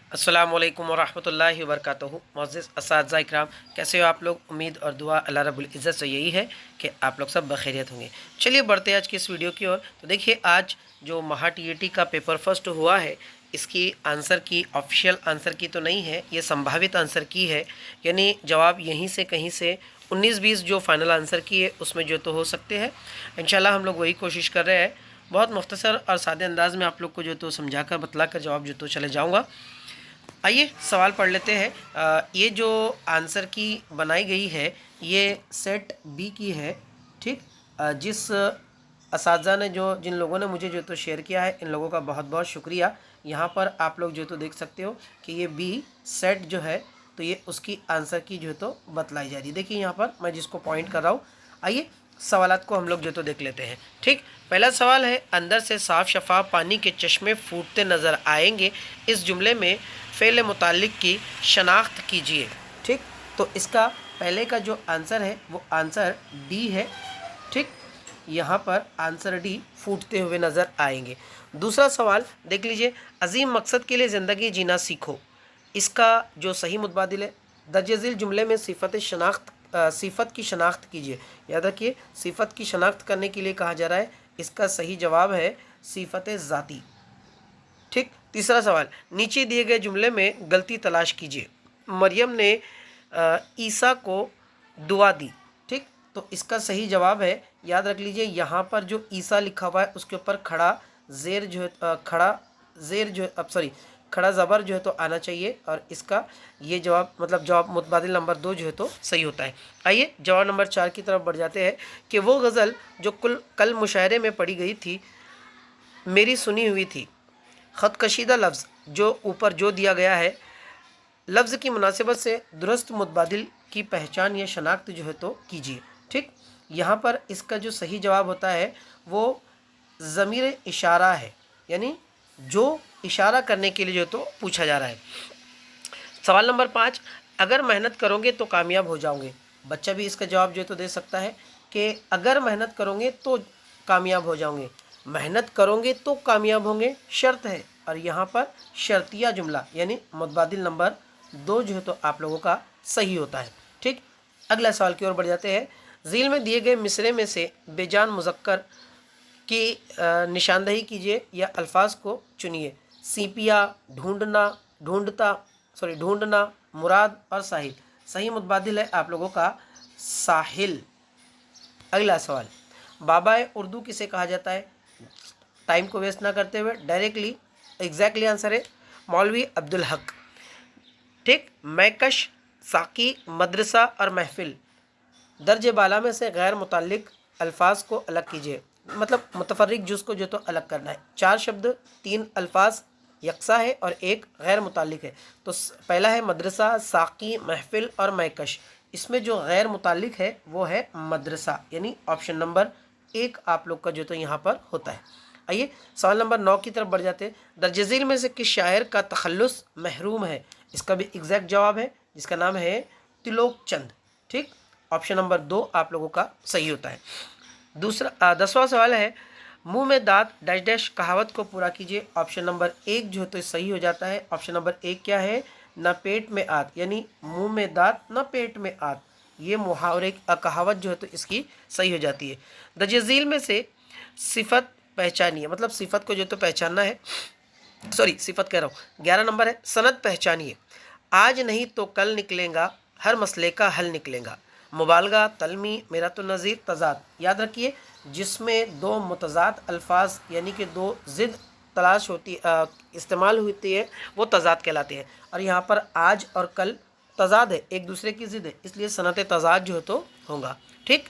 अस्सलाम वालेकुम वरहमतुल्लाहि वबरकातुहू। मुअज़्ज़िज़ असातिज़ा इकराम, कैसे हो आप लोग? उम्मीद और दुआ अल्लाह रब्बुल इज़्ज़त से यही है कि आप लोग सब बखैरियत होंगे। चलिए बढ़ते हैं आज की इस वीडियो की ओर। तो देखिए, आज जो महा टीईटी का पेपर फर्स्ट हुआ है, इसकी आंसर की ऑफिशियल आंसर की तो नहीं है, ये संभावित आंसर की है। यानी जवाब यहीं से कहीं से 19-20 जो फाइनल आंसर की है उसमें जो तो हो सकते हैं। इंशाल्लाह हम लोग वही कोशिश कर रहे हैं। बहुत मुख्तसर और सादे अंदाज में आप लोग को जो तो समझा कर बतला कर जवाब जो तो चले जाऊँगा। आइए सवाल पढ़ लेते हैं। ये जो आंसर की बनाई गई है, ये सेट बी की है। ठीक। जिस असातिज़ा ने जिन लोगों ने मुझे जो तो शेयर किया है, इन लोगों का बहुत बहुत शुक्रिया। यहाँ पर आप लोग जो तो देख सकते हो कि ये बी सेट जो है, तो ये उसकी आंसर की जो तो बतलाई जा रही है। देखिए यहाँ पर मैं जिसको पॉइंट कर रहा हूँ। आइए सवालात को हम लोग जो तो देख लेते हैं। ठीक। पहला सवाल है, अंदर से साफ शफाफ पानी के चश्मे फूटते नज़र आएंगे, इस जुमले में फ़ेल मुताल्लिक की शनाख्त कीजिए। ठीक। तो इसका पहले का जो आंसर है वो आंसर डी है। ठीक। यहाँ पर आंसर डी फूटते हुए नज़र आएंगे। दूसरा सवाल देख लीजिए, अजीम मकसद के लिए ज़िंदगी जीना सीखो, इसका जो सही मुतबादिल है, दर्ज झील जुमले में सिफत की शनाख्त कीजिए। याद रखिए, सिफत की शनाख्त करने के लिए कहा जा रहा है, इसका सही जवाब है सिफत ज़ाती। ठीक। तीसरा सवाल, नीचे दिए गए जुमले में गलती तलाश कीजिए। मरियम ने ईसा को दुआ दी। ठीक। तो इसका सही जवाब है, याद रख लीजिए, यहाँ पर जो ईसा लिखा हुआ है उसके ऊपर खड़ा ज़ेर जो है खड़ा ज़बर जो है तो आना चाहिए, और इसका ये जवाब मतलब जवाब मुतबादिल नंबर 2 जो है तो सही होता है। आइए जवाब नंबर 4 की तरफ बढ़ जाते हैं कि वो गज़ल जो कल मुशायरे में पढ़ी गई थी, मेरी सुनी हुई थी। ख़त कशीदा लफ्ज़ जो ऊपर जो दिया गया है, लफ्ज़ की मुनासिबत से दुरुस्त मुतबादिल की पहचान या शनाख्त जो है तो कीजिए। ठीक। यहाँ पर इसका जो सही जवाब होता है वो ज़मीर इशारा है, यानी जो इशारा करने के लिए जो तो पूछा जा रहा है। सवाल नंबर 5, अगर मेहनत करोगे तो कामयाब हो जाओगे। बच्चा भी इसका जवाब जो है तो दे सकता है कि अगर मेहनत करोगे तो कामयाब हो जाओगे। मेहनत करोगे तो कामयाब होंगे शर्त है, और यहाँ पर शर्तिया जुमला यानी मुतबादिल नंबर 2 जो है तो आप लोगों का सही होता है। ठीक। अगला सवाल की ओर बढ़ जाते हैं। झील में दिए गए मिसरे में से बेजान मुज़क्कर की निशानदही कीजिए या अल्फाज को चुनिए। सीपिया, ढूंढना, मुराद और साहिल। सही मुतबादिल है आप लोगों का साहिल। अगला सवाल, बाबा उर्दू किसे कहा जाता है? टाइम को वेस्ट ना करते हुए डायरेक्टली एग्जैक्टली आंसर है मौलवी अब्दुल हक। ठीक। मैकश, साकी, मदरसा और महफिल। दर्ज बाला में से गैर मुताल्लिक अल्फाज को अलग कीजिए, मतलब मुतफर्रिक जुज़ को जो तो अलग करना है। 4 शब्द, 3 अल्फाज यकसा है और 1 गैर मुताल्लिक है। तो पहला है मदरसा, साकी, महफिल और मैकश। इसमें जो गैर मुताल्लिक है वो है मदरसा, यानी ऑप्शन नंबर 1 आप लोग का जो तो यहाँ पर होता है। आइए सवाल नंबर 9 की तरफ बढ़ जाते हैं। दर्ज झील में से किस शायर का तखल्लुस महरूम है? इसका भी एग्जैक्ट जवाब है, जिसका नाम है तिलोक चंद। ठीक। ऑप्शन नंबर 2 आप लोगों का सही होता है। 10वां सवाल है, मुंह में दांत डैश डैश कहावत को पूरा कीजिए। ऑप्शन नंबर 1 जो है तो सही हो जाता है। ऑप्शन नंबर 1 क्या है? न पेट में आत, यानी मुंह में दांत न पेट में आत, ये मुहावरे कहावत जो है तो इसकी सही हो जाती है। दर्ज झील में से सिफत पहचानिए, मतलब सिफत को जो तो पहचानना है, सिफत कह रहा हूँ। 11 नंबर है, सनद पहचानिए। आज नहीं तो कल निकलेगा, हर मसले का हल निकलेगा। मुबालगा, तलमी, मेरा तो नज़ीर, तज़ाद। याद रखिए, जिसमें 2 मुतज़ाद अल्फाज यानी कि 2 ज़िद तलाश होती इस्तेमाल होती है, वो तज़ाद कहलाते हैं। और यहाँ पर आज और कल तज़ाद है, एक दूसरे की ज़िद है, इसलिए सनत तज़ाद जो है तो होगा। ठीक।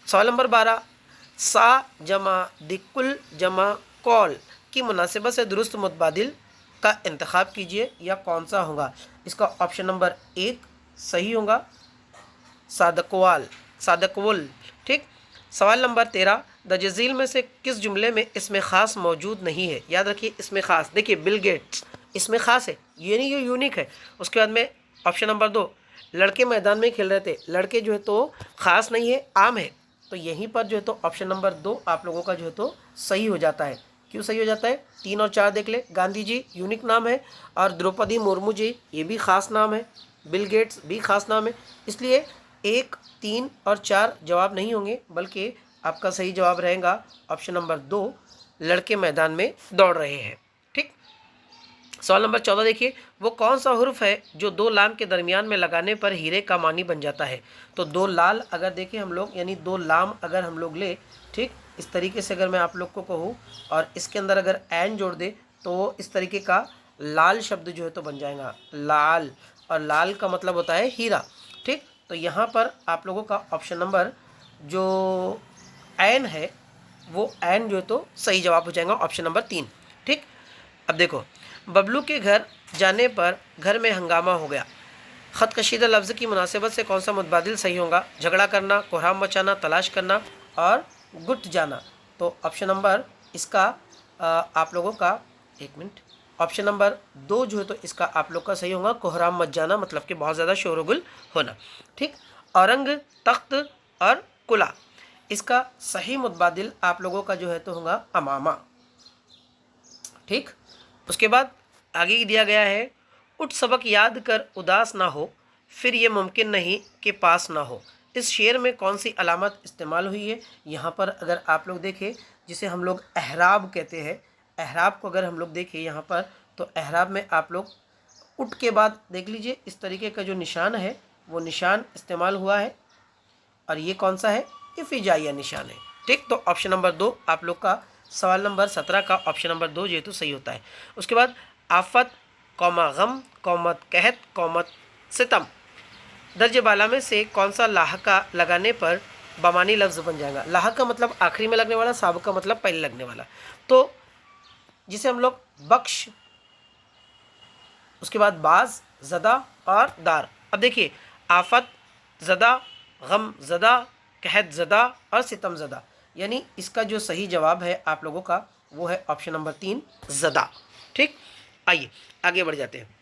सवाल नंबर 12, सा जमा दिकुल जमा कौल की मुनासिबत से दुरुस्त मुतबादिल का इंतखाब कीजिए या कौन सा होगा? इसका ऑप्शन नंबर 1 सही होगा, सादकवल। ठीक। सवाल नंबर 13, दर्ज झील में से किस जुमले में इसमें ख़ास मौजूद नहीं है? याद रखिए, इसमें ख़ास, देखिए बिल गेट्स इसमें ख़ास है, ये नहीं, ये यूनिक है। उसके बाद में ऑप्शन नंबर 2, लड़के मैदान में खेल रहे थे। लड़के जो है तो ख़ास नहीं है, आम है। तो यहीं पर जो है तो ऑप्शन नंबर 2 आप लोगों का जो है तो सही हो जाता है। क्यों सही हो जाता है? 3 और 4 देख ले। गांधी जी यूनिक नाम है, और द्रौपदी मुर्मू जी ये भी ख़ास नाम है, बिल गेट्स भी ख़ास नाम है, इसलिए 1, 3 और 4 जवाब नहीं होंगे, बल्कि आपका सही जवाब रहेगा ऑप्शन नंबर 2, लड़के मैदान में दौड़ रहे हैं। ठीक। सवाल नंबर 14 देखिए, वो कौन सा हुर्फ है जो 2 लाम के दरमियान में लगाने पर हीरे का मानी बन जाता है? तो 2 लाल अगर देखें हम लोग, यानी 2 लाम अगर हम लोग ले, ठीक, इस तरीके से अगर मैं आप लोग को कहूँ और इसके अंदर अगर एन जोड़ दे तो इस तरीके का लाल शब्द जो है तो बन जाएगा लाल, और लाल का मतलब होता है हीरा। ठीक, तो यहाँ पर आप लोगों का ऑप्शन नंबर जो एन है वो एन जो है तो सही जवाब हो जाएगा ऑप्शन नंबर 3। ठीक। अब देखो, बबलू के घर जाने पर घर में हंगामा हो गया। ख़त कशीदा लफ्ज़ की मुनासिबत से कौन सा मुतबादिल सही होगा? झगड़ा करना, कोहराम मचाना, तलाश करना और गुट जाना। तो ऑप्शन नंबर इसका आप लोगों का, एक मिनट, ऑप्शन नंबर 2 जो है तो इसका आप लोग का सही होगा कोहराम मच जाना, मतलब कि बहुत ज़्यादा शोरगुल होना। ठीक। औरंग, तख्त और कुला, इसका सही मुतबादिल आप लोगों का जो है तो होगा अमामा। ठीक। उसके बाद आगे दिया गया है, उठ सबक याद कर उदास ना हो, फिर ये मुमकिन नहीं कि पास ना हो। इस शेर में कौन सी अलामत इस्तेमाल हुई है? यहाँ पर अगर आप लोग देखें, जिसे हम लोग एहराब कहते हैं, एहराब को अगर हम लोग देखें यहाँ पर, तो एहराब में आप लोग उठ के बाद देख लीजिए इस तरीके का जो निशान है वो निशान इस्तेमाल हुआ है, और ये कौन सा है? ये फिजाइया निशान है। ठीक। तो ऑप्शन नंबर 2 आप लोग का सवाल नंबर 17 का ऑप्शन नंबर 2 जो तो सही होता है। उसके बाद आफत, कौमा गम, कौमत कहत, कौमत सितम, दर्ज बाला में से कौन सा लाहका लगाने पर बमानी लफ्ज़ बन जाएगा? लाह का मतलब आखिरी में लगने वाला, साब का मतलब पहले लगने वाला, तो जिसे हम लोग बख्श, उसके बाद बाज, ज़दा और दार। अब देखिए, आफत ज़दा, गम ज़दा, कहत ज़दा और सितम ज़दा, यानी इसका जो सही जवाब है आप लोगों का वो है ऑप्शन नंबर 3 ज़दा। ठीक। आइए आगे बढ़ जाते हैं।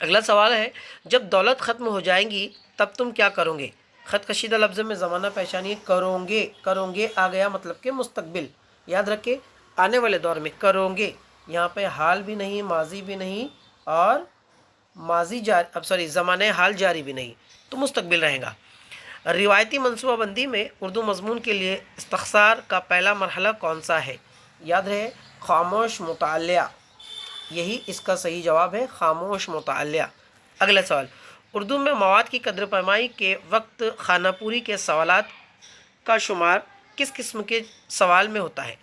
अगला सवाल है, जब दौलत ख़त्म हो जाएंगी तब तुम क्या करोगे? ख़त कशीदा लफ्ज़ में ज़माना पहचानिए। करोगे, करोगे आ गया मतलब कि मुस्तकबिल, याद रखे आने वाले दौर में करोगे, यहाँ पे हाल भी नहीं, माजी भी नहीं, और माजी जारी, अब सॉरी ज़माने हाल जारी भी नहीं, तो मुस्तकबिल रहेगा। रिवायती मनसूबाबंदी में उर्दू मज़मून के लिए इस्तख़सार का पहला मरहला कौन सा है? याद रहे खामोश मुतालिया, यही इसका सही जवाब है, खामोश मुतालिया। अगला सवाल, उर्दू में मवाद की कदर पैमाई के वक्त खानापूरी के सवालात का शुमार किस किस्म के सवाल में होता है?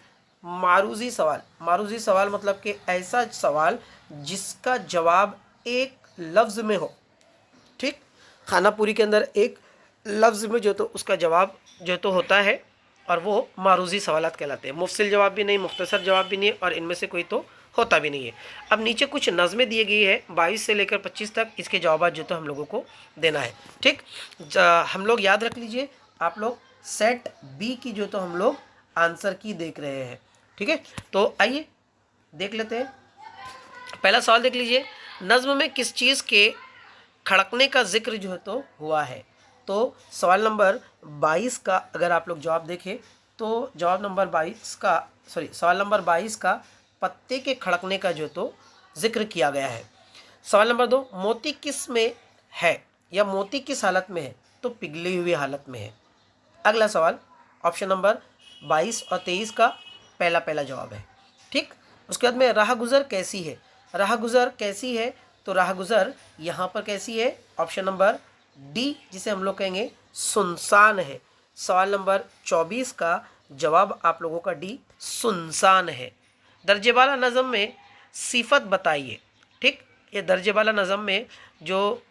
मारूज़ी सवाल। मारूज़ी सवाल मतलब कि ऐसा सवाल जिसका जवाब एक लफ्ज़ में हो। ठीक। खानापूरी के अंदर एक लफ्ज़ में जो तो उसका जवाब जो तो होता है, और वो मारूज़ी सवालात कहलाते हैं। मुफसिल जवाब भी नहीं, मुख्तसर जवाब भी नहीं, और इनमें से कोई तो होता भी नहीं है। अब नीचे कुछ नज़में दी गई है 22 से लेकर 25 तक, इसके जवाब जो तो हम लोगों को देना है। ठीक। हम लोग याद रख लीजिए, आप लोग सेट बी की जो तो हम लोग आंसर की देख रहे हैं। ठीक है, तो आइए देख लेते हैं। पहला सवाल देख लीजिए, नज़्म में किस चीज़ के खड़कने का जिक्र जो है तो हुआ है? तो सवाल नंबर 22 का अगर आप लोग जवाब देखें तो जवाब नंबर 22 का, सॉरी सवाल नंबर 22 का पत्ते के खड़कने का जो तो जिक्र किया गया है। सवाल नंबर 2, मोती किस में है या मोती किस हालत में है? तो पिघली हुई हालत में है। अगला सवाल ऑप्शन नंबर 22 और 23 का पहला पहला जवाब है। ठीक। उसके बाद में राह गुज़र कैसी है? राह गुज़र कैसी है? तो राह गुज़र यहाँ पर कैसी है? ऑप्शन नंबर डी, जिसे हम लोग कहेंगे सुनसान है। सवाल नंबर 24 का जवाब आप लोगों का डी, सुनसान है। दर्जे वाला नज़म में सिफत बताइए। ठीक, ये दर्जे वाला नज़म में जो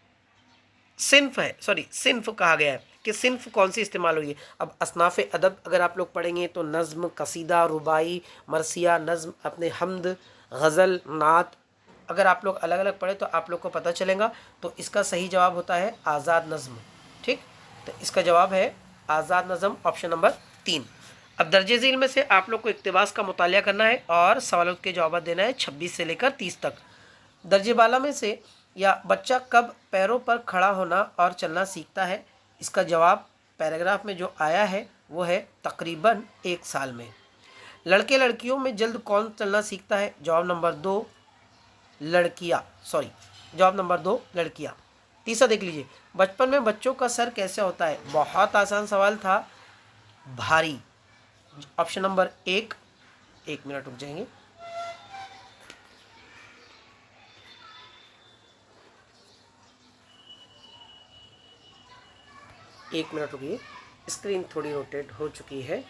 सिन्फ है, सॉरी सिन्फ कहा गया है कि सिन्फ कौन सी इस्तेमाल हुई है। अब असनाफ़ अदब अगर आप लोग पढ़ेंगे तो नज़्म, कसीदा, रुबाई, मरसिया, नज़्म, अपने हमद, गज़ल, नात, अगर आप लोग अलग अलग पढ़े तो आप लोग को पता चलेगा। तो इसका सही जवाब होता है आज़ाद नज़्म। ठीक, तो इसका जवाब है आज़ाद नज़्म, ऑप्शन नंबर 3। अब दर्जे झील में से आप लोग को इक़्तिबास का मुतालिया करना है और सवालों के जवाब देना है 26 से लेकर 30 तक। दर्जे बाला में से या बच्चा कब पैरों पर खड़ा होना और चलना सीखता है? इसका जवाब पैराग्राफ में जो आया है वो है तकरीबन 1 साल में। लड़के लड़कियों में जल्द कौन चलना सीखता है? जवाब नंबर 2 लड़कियाँ, सॉरी जवाब नंबर 2 लड़कियाँ। तीसरा देख लीजिए, बचपन में बच्चों का सर कैसे होता है? बहुत आसान सवाल था, भारी। ऑप्शन नंबर 1, 1 मिनट रुक जाएंगे। एक मिनट रुकिए, स्क्रीन थोड़ी रोटेट हो चुकी है।